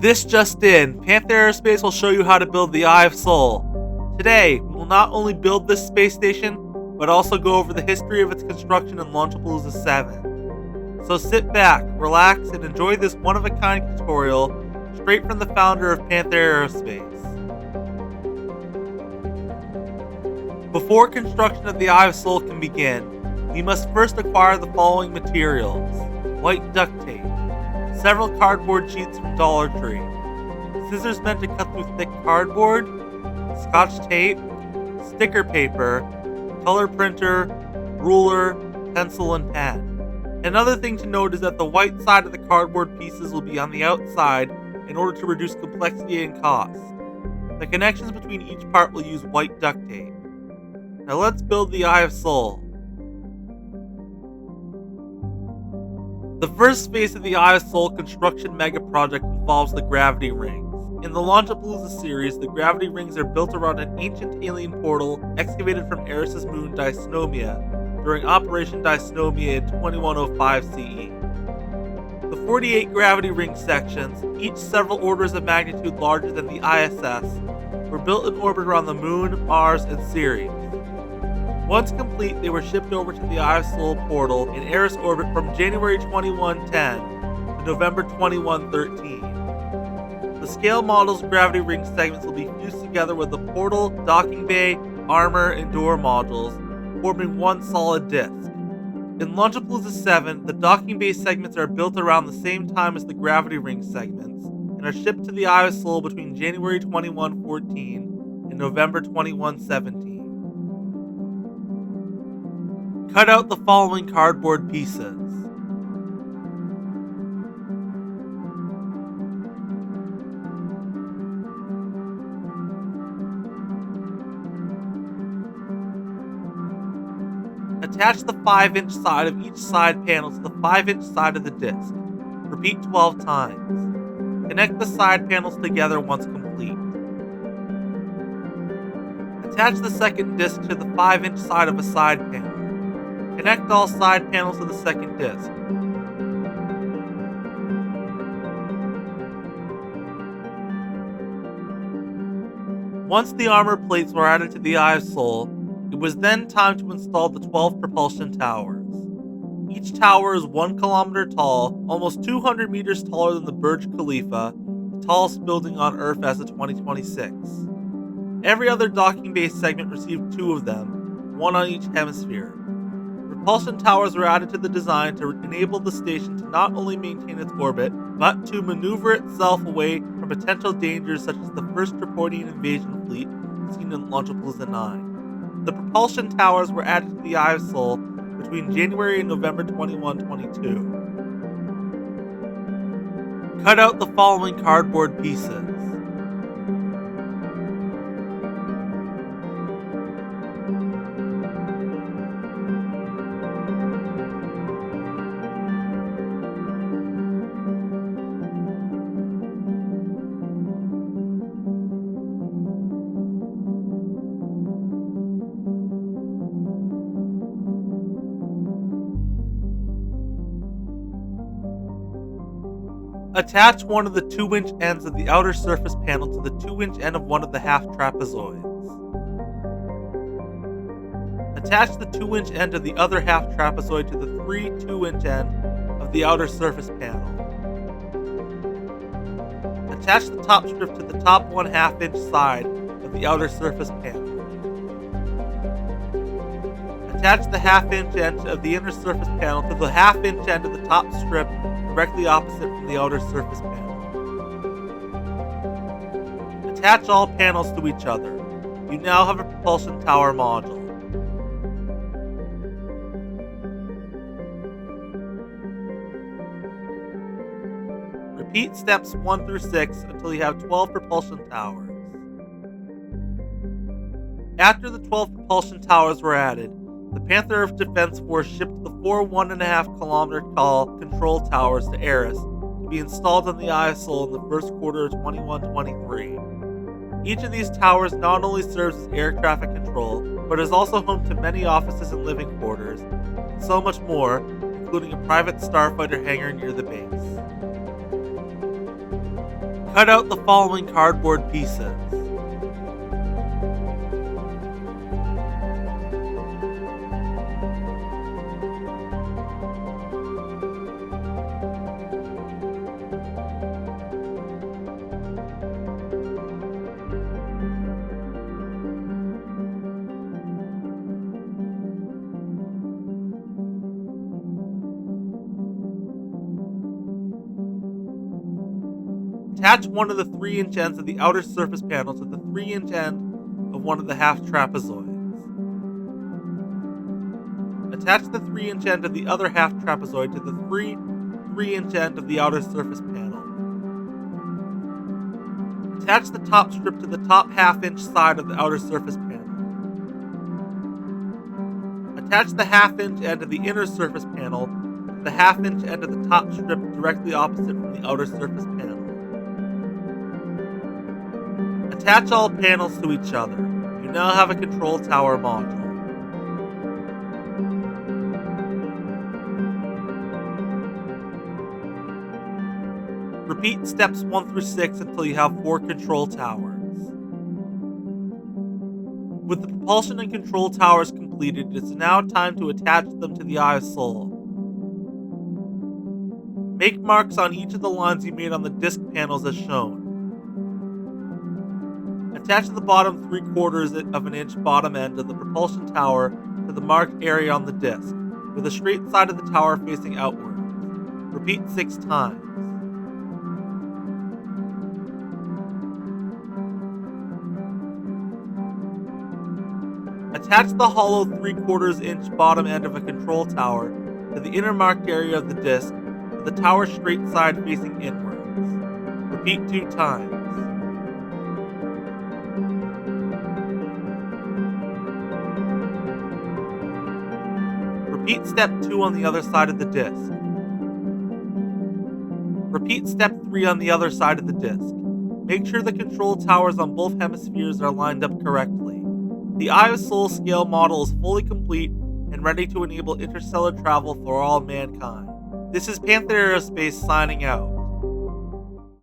This just in, Panther Aerospace will show you how to build the Eye of Sol. Today, we will not only build this space station, but also go over the history of its construction in Launchapalooza VII. So sit back, relax, and enjoy this one-of-a-kind tutorial straight from the founder of Panther Aerospace. Before construction of the Eye of Sol can begin, we must first acquire the following materials: white duct tape, several cardboard sheets from Dollar Tree, scissors meant to cut through thick cardboard, scotch tape, sticker paper, color printer, ruler, pencil, and pen. Another thing to note is that the white side of the cardboard pieces will be on the outside in order to reduce complexity and cost. The connections between each part will use white duct tape. Now let's build the Eye of Sol. The first phase of the Eye of Sol construction mega project involves the gravity rings. In the Launchapalooza series, the gravity rings are built around an ancient alien portal excavated from Eris's moon Dysnomia during Operation Dysnomia in 2105 CE. The 48 gravity ring sections, each several orders of magnitude larger than the ISS, were built in orbit around the Moon, Mars, and Ceres. Once complete, they were shipped over to the Eye of Sol portal in Eris orbit from January 2110 to November 2113. The scale model's gravity ring segments will be fused together with the portal, docking bay, armor, and door modules, forming one solid disc. In Launchapalooza VII, the docking bay segments are built around the same time as the gravity ring segments, and are shipped to the Eye of Sol between January 2114 and November 2117. Cut out the following cardboard pieces. Attach the 5-inch side of each side panel to the 5-inch side of the disc. Repeat 12 times. Connect the side panels together once complete. Attach the second disc to the 5-inch side of a side panel. Connect all side panels to the second disc. Once the armor plates were added to the Eye of Sol, it was then time to install the 12 propulsion towers. Each tower is 1 kilometer tall, almost 200 meters taller than the Burj Khalifa, the tallest building on Earth as of 2026. Every other docking bay segment received 2 of them, 1 on each hemisphere. Propulsion towers were added to the design to enable the station to not only maintain its orbit, but to maneuver itself away from potential dangers such as the first Tripodian invasion fleet seen in Launchapalooza IX. The propulsion towers were added to the Eye of Sol between January and November 2122. Cut out the following cardboard pieces. Attach one of the 2-inch ends of the outer surface panel to the 2-inch end of one of the half trapezoids. Attach the 2-inch end of the other half trapezoid to the 3 2-inch end of the outer surface panel. Attach the top strip to the top 1/2 inch side of the outer surface panel. Attach the 1/2 inch end of the inner surface panel to the 1/2 inch end of the top strip directly opposite from the outer surface panel. Attach all panels to each other. You now have a propulsion tower module. Repeat steps 1 through 6 until you have 12 propulsion towers. After the 12 propulsion towers were added, the Panther Earth Defense Force shipped the 4 1.5 kilometer tall control towers to Eris to be installed on the Eye of Sol in the first quarter of 2123. Each of these towers not only serves as air traffic control, but is also home to many offices and living quarters, and so much more, including a private starfighter hangar near the base. Cut out the following cardboard pieces. Attach one of the 3-inch ends of the outer surface panel to the 3-inch end of one of the half trapezoids. Attach the 3-inch end of the other half trapezoid to the 3-inch end of the outer surface panel. Attach the top strip to the top half-inch side of the outer surface panel. Attach the half-inch end of the inner surface panel to the half-inch end of the top strip directly opposite from the outer surface panel. Attach all panels to each other. You now have a control tower module. Repeat steps 1 through 6 until you have 4 control towers. With the propulsion and control towers completed, it is now time to attach them to the Eye of Soul. Make marks on each of the lines you made on the disc panels as shown. Attach the bottom 3/4 of an inch bottom end of the propulsion tower to the marked area on the disc, with the straight side of the tower facing outward. Repeat 6 times. Attach the hollow 3/4 inch bottom end of a control tower to the inner marked area of the disc, with the tower straight side facing inwards. Repeat 2 times. Repeat step 2 on the other side of the disc. Repeat step 3 on the other side of the disc. Make sure the control towers on both hemispheres are lined up correctly. The Eye of Soul scale model is fully complete and ready to enable interstellar travel for all mankind. This is Panther Aerospace signing out.